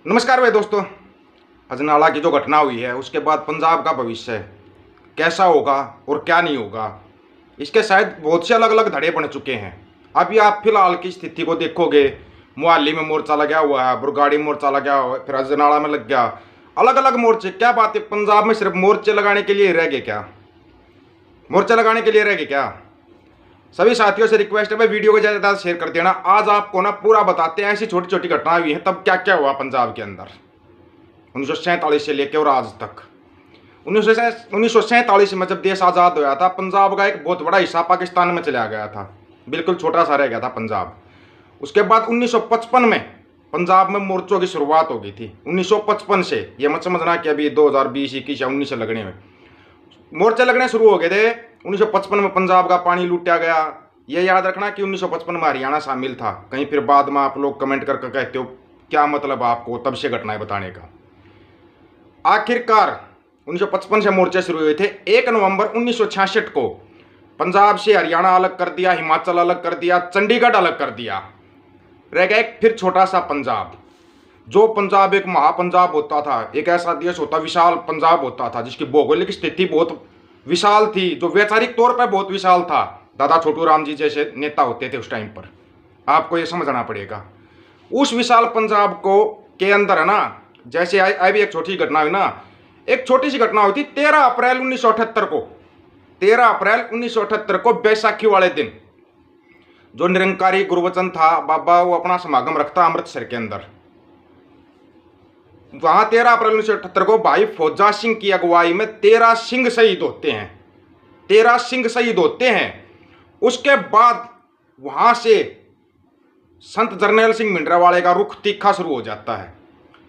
नमस्कार भाई दोस्तों। अजनाला की जो घटना हुई है उसके बाद पंजाब का भविष्य कैसा होगा और क्या नहीं होगा, इसके शायद बहुत से अलग अलग धड़े बन चुके हैं। अभी आप फिलहाल की स्थिति को देखोगे, मोहाली में मोर्चा लगा हुआ है, बुरगाड़ी मोर्चा लगा हुआ है, फिर अजनाला में लग गया, अलग अलग मोर्चे। क्या बात है, पंजाब में सिर्फ मोर्चे लगाने के लिए रह गए क्या? मोर्चे लगाने के लिए रह गए क्या? सभी साथियों से रिक्वेस्ट है भाई, वीडियो को ज़्यादा ज़्यादा शेयर कर देना। आज आपको ना पूरा बताते हैं ऐसी छोटी छोटी घटनाएं हुई हैं तब क्या क्या हुआ पंजाब के अंदर 1947 से लेकर और आज तक। 1947 में जब देश आज़ाद हुआ था, पंजाब का एक बहुत बड़ा हिस्सा पाकिस्तान में चला गया था, बिल्कुल छोटा सा रह गया था पंजाब। उसके बाद 1955 में पंजाब में मोर्चों की शुरुआत हो गई थी। 1955 से, ये मत समझना कि अभी 2020, 21 या 19 से लगने में मोर्चे लगने शुरू हो गए थे। 1955 में पंजाब का पानी लूटा गया। ये याद रखना कि 1955 में हरियाणा शामिल था। कहीं फिर बाद में आप लोग कमेंट करके कहते हो क्या मतलब आपको तब से घटनाएं बताने का। आखिरकार 1955 से मोर्चे शुरू हुए थे। 1 नवंबर 1966 को पंजाब से हरियाणा अलग कर दिया, हिमाचल अलग कर दिया, चंडीगढ़ अलग कर दिया। रह गया एक फिर छोटा सा पंजाब। जो पंजाब एक महापंजाब होता था, एक ऐसा देश होता, विशाल पंजाब होता था जिसकी भौगोलिक स्थिति बहुत विशाल थी, जो वैचारिक तौर पर बहुत विशाल था। दादा छोटू राम जी जैसे नेता होते थे उस टाइम पर, आपको ये समझना पड़ेगा। उस विशाल पंजाब को के अंदर है ना, जैसे अभी एक छोटी घटना हुई ना, एक छोटी सी घटना हुई थी 13 अप्रैल 1978 को। 13 अप्रैल 1978 को बैसाखी वाले दिन जो निरंकारी गुरवचन था बाबा, वो अपना समागम रखता अमृतसर के अंदर। वहां 13 अप्रैल 1978 को भाई फौजा सिंह की अगुवाई में 13 सिंह शहीद होते हैं। 13 सिंह शहीद होते हैं। उसके बाद वहां से संत जरनैल सिंह भिंडरावाले का रुख तीखा शुरू हो जाता है।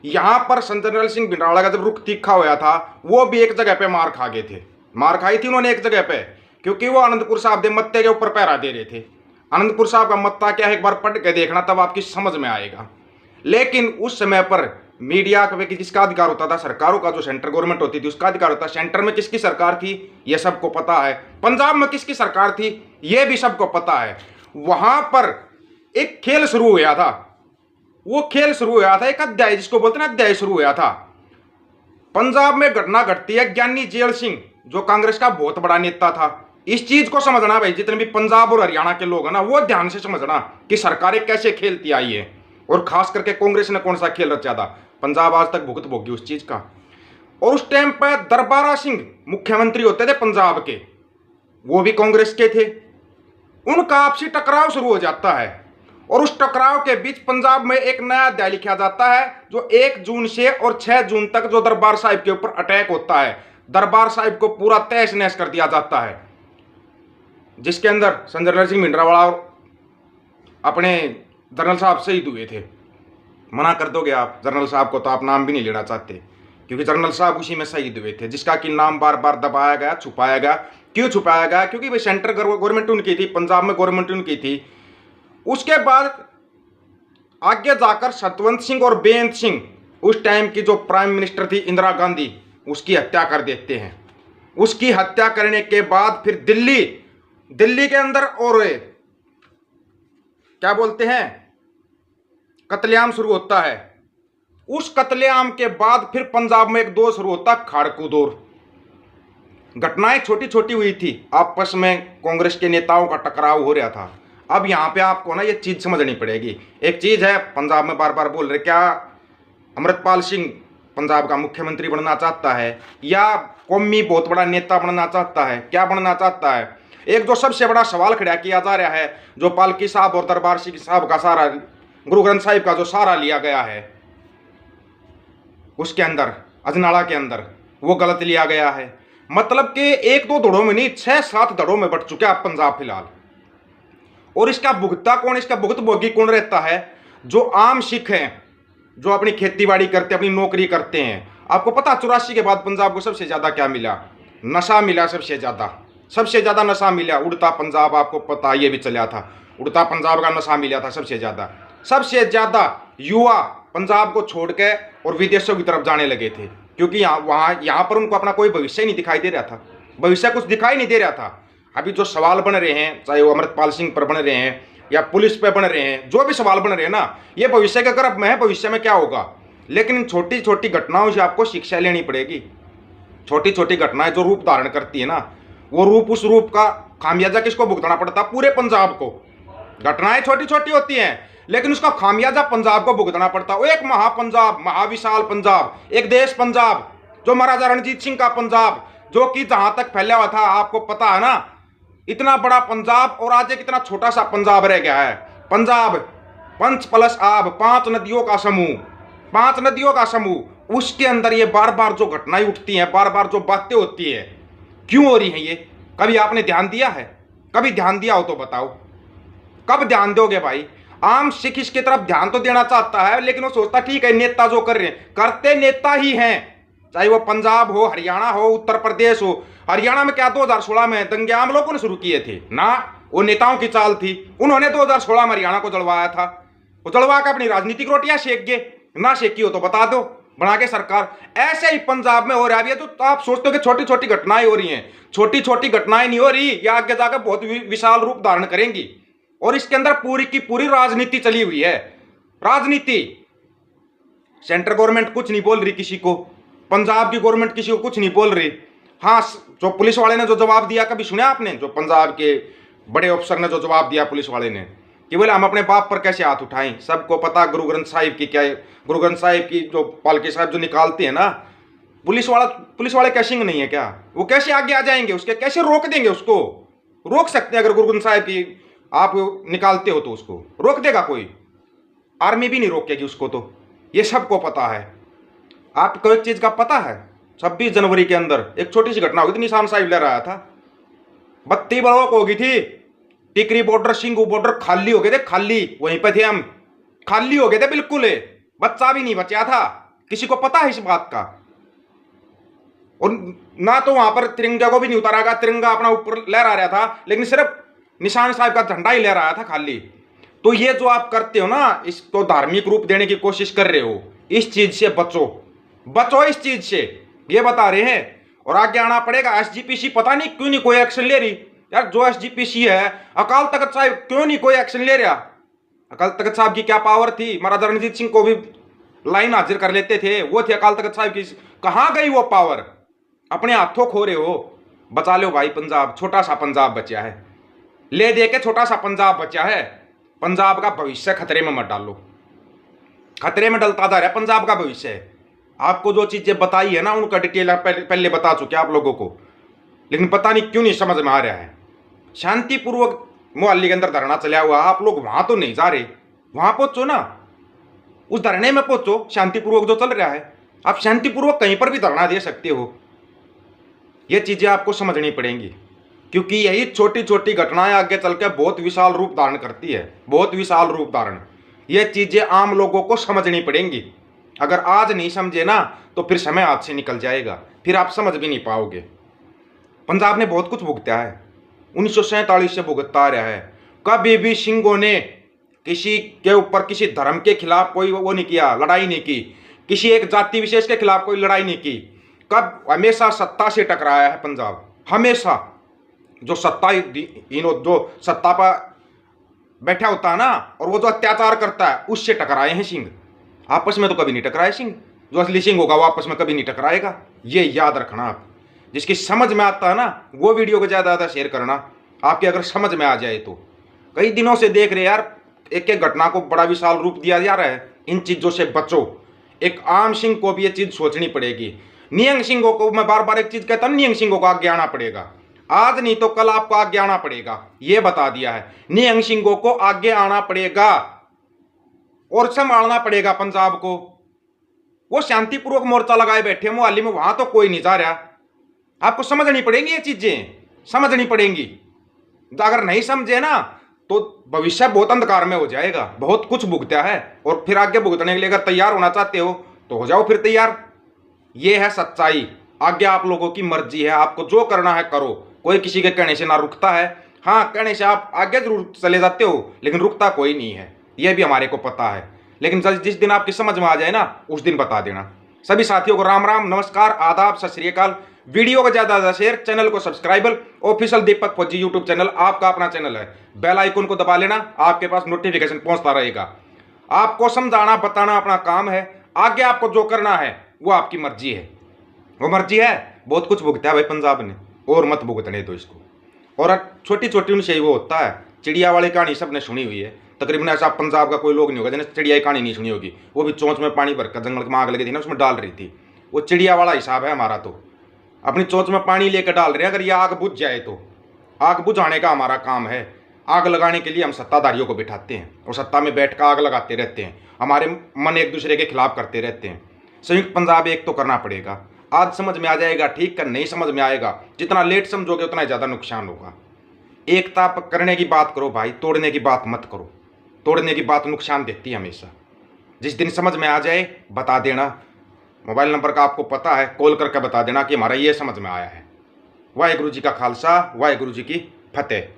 यहां पर संत जरनैल सिंह भिंडरावाले का जब रुख तीखा होया था, वो भी एक जगह पे मार खा गए थे। मार खाई थी उन्होंने एक जगह पे, क्योंकि वो आनंदपुर साहब के मत्ते के ऊपर पहरा दे रहे थे। आनंदपुर साहब का मत्ता क्या है, एक बार पढ़ के देखना, तब आपकी समझ में आएगा। लेकिन उस समय पर मीडिया पे किसका अधिकार होता था? सरकारों का। जो सेंट्रल गवर्नमेंट होती थी उसका अधिकार होता। सेंटर में किसकी सरकार थी ये सबको पता है। पंजाब में किसकी सरकार थी ये भी सबको पता है। वहां पर एक खेल शुरू हुआ था। वो खेल शुरू हुआ था, एक अध्याय जिसको बोलते हैं अध्याय शुरू हुआ था। पंजाब में घटना घटती है, ज्ञानी जेल सिंह जो कांग्रेस का बहुत बड़ा नेता था। इस चीज को समझना भाई, जितने भी पंजाब और हरियाणा के लोग हैं ना, वो ध्यान से समझना कि सरकारें कैसे खेलती आई है, और खास करके कांग्रेस ने कौन सा खेल रचा था। पंजाब आज तक भुगत भोगी उस चीज का। और उस टाइम पर दरबारा सिंह मुख्यमंत्री होते थे पंजाब के, वो भी कांग्रेस के थे। उनका आपसी टकराव शुरू हो जाता है, और उस टकराव के बीच पंजाब में एक नया अध्याय लिखा जाता है, जो 1 जून से और 6 जून तक जो दरबार साहिब के ऊपर अटैक होता है। दरबार साहिब को पूरा तहस नहस कर दिया जाता है, जिसके अंदर संत जरनैल सिंह भिंडरावाला अपने जनरल साहब शहीद हुए थे। मना कर दोगे आप जनरल साहब को, तो आप नाम भी नहीं लेना चाहते, क्योंकि जनरल साहब उसी में शहीद हुए थे, जिसका कि नाम बार बार दबाया गया, छुपाया गया। क्यों छुपाया गया? क्योंकि भाई सेंट्रल गवर्नमेंट उनकी थी, पंजाब में गवर्नमेंट उनकी थी। उसके बाद आगे जाकर सतवंत सिंह और बेअंत सिंह, उस टाइम की जो प्राइम मिनिस्टर थी इंदिरा गांधी, उसकी हत्या कर देते हैं। उसकी हत्या करने के बाद फिर दिल्ली के अंदर और क्या बोलते हैं, कत्लेआम शुरू होता है। उस कत्लेआम के बाद फिर पंजाब में एक दौर शुरू होता है, खाड़कू दौर। घटनाएं छोटी छोटी हुई थी, आपस में कांग्रेस के नेताओं का टकराव हो रहा था। अब यहां पे आपको ना ये चीज समझनी पड़ेगी। एक चीज है, पंजाब में बार बार बोल रहे, क्या अमृतपाल सिंह पंजाब का मुख्यमंत्री बनना चाहता है, या कौमी बहुत बड़ा नेता बनना चाहता है? क्या बनना चाहता है? एक जो सबसे बड़ा सवाल खड़ा किया जा रहा है, जो पालकी साहब और दरबार सिंह साहब का सारा, गुरु ग्रंथ साहिब का जो सारा लिया गया है उसके अंदर, अजनाला के अंदर, वो गलत लिया गया है। मतलब कि 1-2 धड़ों में नहीं, 6-7 धड़ों में बढ़ चुका है पंजाब फिलहाल। और इसका भुगता कौन, इसका भुगत भोगी कौन रहता है? जो आम सिख हैं, जो अपनी खेती बाड़ी करते, अपनी नौकरी करते हैं। आपको पता 84 के बाद पंजाब को सबसे ज्यादा क्या मिला? नशा मिला। सबसे ज्यादा नशा मिला। उड़ता पंजाब, आपको पता ये भी चला था, उड़ता पंजाब का नशा मिला था सबसे ज्यादा युवा पंजाब को छोड़ के और विदेशों की तरफ जाने लगे थे, क्योंकि यहाँ पर उनको अपना कोई भविष्य नहीं दिखाई दे रहा था। भविष्य कुछ दिखाई नहीं दे रहा था। अभी जो सवाल बन रहे हैं, चाहे वो अमृतपाल सिंह पर बन रहे हैं या पुलिस पे बन रहे हैं, जो भी सवाल बन रहे हैं ना, ये भविष्य के गर्भ में है। भविष्य में क्या होगा? लेकिन इन छोटी छोटी घटनाओं से आपको शिक्षा लेनी पड़ेगी। छोटी छोटी घटनाएं जो रूप धारण करती है ना, वो रूप, उस रूप का खामियाजा किसको भुगतना पड़ता? पूरे पंजाब को। घटनाएं छोटी छोटी होती हैं, लेकिन उसका खामियाजा पंजाब को भुगतना पड़ता है। वो एक महापंजाब, महाविशाल पंजाब, एक देश पंजाब, जो महाराजा रणजीत सिंह का पंजाब, जो कि जहां तक फैला हुआ था आपको पता है ना, इतना बड़ा पंजाब, और आज एक इतना छोटा सा पंजाब रह गया है। पंजाब पंच प्लस आब, 5 नदियों का समूह, 5 नदियों का समूह, उसके अंदर ये बार बार जो घटनाएं उठती हैं, बार बार जो बातें होती है, क्यों हो रही हैं ये? कभी आपने ध्यान दिया है? कभी ध्यान दिया हो तो बताओ, कब ध्यान दोगे भाई? आम सिख इसकी तरफ ध्यान तो देना चाहता है, लेकिन वो सोचता ठीक है, नेता जो कर रहे हैं, करते नेता ही हैं, चाहे वो पंजाब हो, हरियाणा हो, उत्तर प्रदेश हो। हरियाणा में क्या 2016 में दंगे आम लोगों ने शुरू किए थे ना? वो नेताओं की चाल थी, उन्होंने 2016 में हरियाणा को जलवाया था। वो जलवा के अपनी राजनीतिक रोटियां सेक गए। ना सेकी हो तो बता दो, बना के सरकार। ऐसे ही पंजाब में हो रहा है। तो आप सोचते हो कि छोटी छोटी घटनाएं हो रही हैं, छोटी छोटी घटनाएं नहीं हो रही, ये आगे जाकर बहुत विशाल रूप धारण करेंगी, और इसके अंदर पूरी की पूरी राजनीति चली हुई है। राजनीति, सेंट्रल गवर्नमेंट कुछ नहीं बोल रही किसी को, पंजाब की गवर्नमेंट किसी को कुछ नहीं बोल रही। हाँ, जो पुलिस वाले ने जो जवाब दिया, कभी सुना आपने? जो पंजाब के बड़े अफसर ने जो जवाब दिया पुलिस वाले ने, कि बोले हम अपने बाप पर कैसे हाथ उठाएं? सबको पता गुरु ग्रंथ साहिब की क्या है, गुरु ग्रंथ साहिब की जो पालकी साहब जो निकालते हैं ना, पुलिस वाले क्या सिंह नहीं है क्या? वो कैसे आगे आ जाएंगे? उसके कैसे रोक देंगे? उसको रोक सकते हैं अगर गुरु ग्रंथ साहिब की आप निकालते हो तो उसको रोक देगा कोई? आर्मी भी नहीं रोकेगी उसको। तो ये सबको पता है। आपको एक चीज का पता है, 26 जनवरी के अंदर एक छोटी सी घटना हुई थी, निशान साहिब ले रहा था, 32 बड़ों को होगी थी, टिकरी बॉर्डर, सिंगू बॉर्डर खाली हो गए थे, खाली, वहीं पे थे हम, खाली हो गए थे बिल्कुल, बच्चा भी नहीं बचा था। किसी को पता है इस बात का? और ना तो वहां पर तिरंगा को भी नहीं उतारा गया, तिरंगा अपना ऊपर लहरा रहा था, लेकिन सिर्फ निशान साहिब का झंडा ही लहराया था खाली। तो ये जो आप करते हो ना, इसको धार्मिक रूप देने की कोशिश कर रहे हो, इस चीज से बचो, बचो इस चीज से, ये बता रहे हैं। और आगे आना पड़ेगा। एसजीपीसी पता नहीं क्यों नहीं कोई एक्शन ले रही यार। जो एसजीपीसी है, अकाल तख्त साहिब क्यों नहीं कोई एक्शन ले रहा? अकाल तख्त साहब की क्या पावर थी? महाराजा रणजीत सिंह को भी लाइन हाजिर कर लेते थे, वो थे अकाल तख्त साहिब की। कहां गई वो पावर? अपने हाथों खो रहे हो। बचा लो भाई पंजाब, छोटा सा पंजाब बचा है, ले दे के छोटा सा पंजाब बचा है। पंजाब का भविष्य खतरे में मत डालो, खतरे में डलता जा रहा है पंजाब का भविष्य। आपको जो चीजें बताई है ना, उनका डिटेल पहले बता चुके आप लोगों को, लेकिन पता नहीं क्यों नहीं समझ में आ रहा है। शांतिपूर्वक मोहाली के अंदर धरना चला हुआ, आप लोग वहां तो नहीं जा रहे, वहां पहुंचो ना, उस धरने में पहुंचो। शांतिपूर्वक जो चल रहा है, आप शांतिपूर्वक कहीं पर भी धरना दे सकते हो। ये चीजें आपको समझनी पड़ेंगी, क्योंकि यही छोटी छोटी घटनाएं आगे चल के बहुत विशाल रूप धारण करती है, बहुत विशाल रूप धारण। ये चीजें आम लोगों को समझनी पड़ेंगी। अगर आज नहीं समझे ना, तो फिर समय हाथ से निकल जाएगा, फिर आप समझ भी नहीं पाओगे। पंजाब ने बहुत कुछ भुगता है, 1947 से भुगतता आ रहा है। कभी भी सिंहों ने किसी के ऊपर, किसी धर्म के खिलाफ कोई वो नहीं किया, लड़ाई नहीं की, किसी एक जाति विशेष के खिलाफ कोई लड़ाई नहीं की। कब? हमेशा सत्ता से टकराया है पंजाब, हमेशा। जो सत्ता, जो सत्ता पर बैठा होता है ना, और वो जो अत्याचार करता है, उससे टकराए हैं सिंह। आपस में तो कभी नहीं टकराए सिंह। जो असली सिंह होगा वो आपस में कभी नहीं टकराएगा, ये याद रखना आप। जिसकी समझ में आता है ना, वो वीडियो को ज़्यादा ज़्यादा शेयर करना, आपके अगर समझ में आ जाए तो। कई दिनों से देख रहे यार, एक एक घटना को बड़ा विशाल रूप दिया जा रहा है। इन चीज़ों से बचो। एक आम सिंह को भी ये चीज़ सोचनी पड़ेगी। निहंग सिंहों को मैं बार बार एक चीज़ कहता हूँ, निहंग सिंहों को आगे आना पड़ेगा। आज नहीं तो कल आपको आगे आना पड़ेगा, ये बता दिया है। निहंग सिंहों को आगे आना पड़ेगा और संभालना पड़ेगा पंजाब को। वो शांतिपूर्वक मोर्चा लगाए बैठे मोहाली में, वहां तो कोई नहीं जा रहा। आपको समझनी पड़ेंगी ये चीजें, समझनी पड़ेंगी। अगर नहीं समझे ना, तो भविष्य बहुत अंधकार में हो जाएगा। बहुत कुछ भुगता है, और फिर आगे भुगतने के लिए अगर तैयार होना चाहते हो तो हो जाओ फिर तैयार। ये है सच्चाई। आगे आप लोगों की मर्जी है, आपको जो करना है करो। कोई किसी के कहने से ना रुकता है। हाँ, कहने से आप आगे जरूर चले जाते हो, लेकिन रुकता कोई नहीं है, यह भी हमारे को पता है। लेकिन जिस दिन आपकी समझ में आ जाए ना, उस दिन बता देना। सभी साथियों को राम राम, नमस्कार, आदाब, सत श्री अकाल। वीडियो को ज़्यादा ज़्यादा शेयर, चैनल को सब्सक्राइब। ऑफिशियल दीपक फौजी यूट्यूब चैनल आपका अपना चैनल है। बेल आइकन को दबा लेना, आपके पास नोटिफिकेशन पहुंचता रहेगा। आपको समझाना बताना अपना काम है। आगे आपको जो करना है वो आपकी मर्जी है। वो मर्जी है, बहुत कुछ भुगता है भाई पंजाब ने, और मत भुगतने दो इसको। और छोटी छोटी उनसे ही वो होता है। चिड़िया वाली कहानी सबने सुनी हुई है, तकरीबन ऐसा पंजाब का कोई लोग नहीं होगा जिन्हें चिड़िया की कहानी नहीं सुनी होगी। वो भी चोंच में पानी भरकर जंगल में आग लगी थी ना, उसमें डाल रही थी। वो चिड़िया वाला हिसाब है हमारा। तो अपनी चोंच में पानी लेकर डाल रहे हैं, अगर ये आग बुझ जाए तो आग बुझाने का हमारा काम है। आग लगाने के लिए हम सत्ताधारियों को बिठाते हैं और सत्ता में बैठकर आग लगाते रहते हैं। हमारे मन एक दूसरे के खिलाफ करते रहते हैं। संयुक्त पंजाब एक तो करना पड़ेगा। आज समझ में आ जाएगा ठीक, कर नहीं समझ में आएगा, जितना लेट समझोगे उतना ही ज़्यादा नुकसान होगा। एकता करने की बात करो भाई, तोड़ने की बात मत करो। तोड़ने की बात नुकसान देती है हमेशा। जिस दिन समझ में आ जाए बता देना, मोबाइल नंबर का आपको पता है, कॉल करके बता देना कि हमारा ये समझ में आया है। वाहेगुरु जी का खालसा, वाहेगुरु जी की फतेह।